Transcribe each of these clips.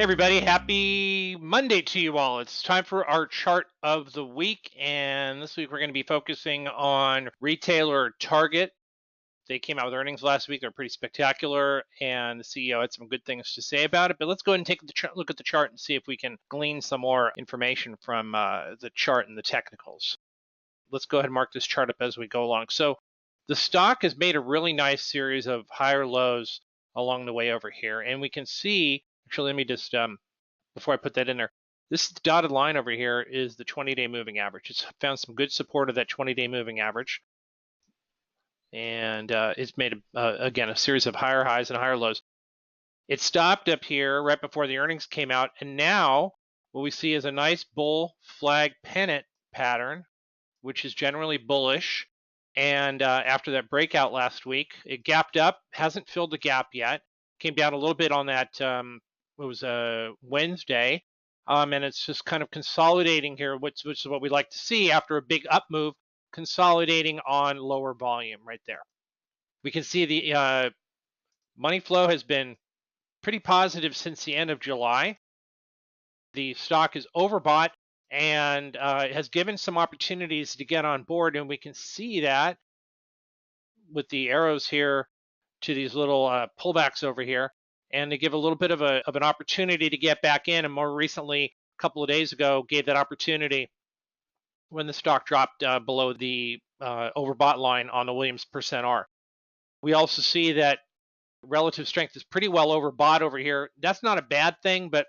Hey everybody, happy Monday to you all. It's time for our chart of the week, and this week we're going to be focusing on retailer Target. They came out with earnings last week. They're pretty spectacular, and the CEO had some good things to say about it. But let's go ahead and take a look at the chart and see if we can glean some more information from the chart and the technicals. Let's go ahead and mark this chart up as we go along. So the stock has made a really nice series of higher lows along the way over here, and we can see. Actually, let me just, before I put that in there, this dotted line over here is the 20-day moving average. It's found some good support of that 20-day moving average. And it's made, again, a series of higher highs and higher lows. It stopped up here right before the earnings came out. And now what we see is a nice bull flag pennant pattern, which is generally bullish. And after that breakout last week, it gapped up, hasn't filled the gap yet. Came down a little bit on that it was a Wednesday, and it's just kind of consolidating here, which is what we like to see after a big up move, consolidating on lower volume right there. We can see the money flow has been pretty positive since the end of July. The stock is overbought and has given some opportunities to get on board, and we can see that with the arrows here to these little pullbacks over here, and they give a little bit of an opportunity to get back in. And more recently, a couple of days ago, gave that opportunity when the stock dropped below the overbought line on the Williams percent R. We also see that relative strength is pretty well overbought over here. That's not a bad thing, but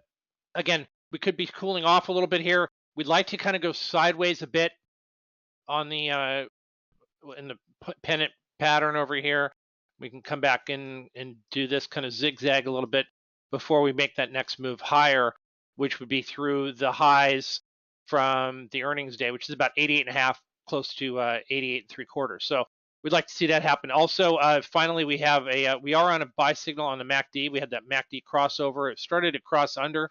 again, we could be cooling off a little bit here. We'd like to kind of go sideways a bit on the in the pennant pattern over here. We can come back in and do this kind of zigzag a little bit before we make that next move higher, which would be through the highs from the earnings day, which is about 88.5, close to 88.75. So we'd like to see that happen. Also, finally, we have we are on a buy signal on the MACD. We had that MACD crossover. It started to cross under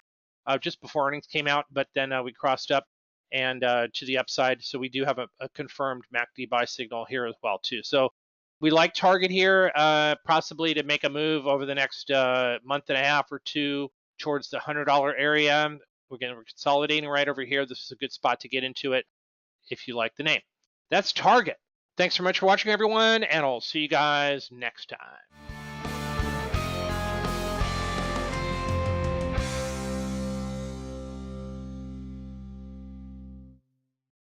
just before earnings came out, but then we crossed up and to the upside. So we do have a confirmed MACD buy signal here as well too. So we like Target here, possibly to make a move over the next month and a half or two towards the $100 area. We're consolidating right over here. This is a good spot to get into it if you like the name. That's Target. Thanks so much for watching, everyone, and I'll see you guys next time.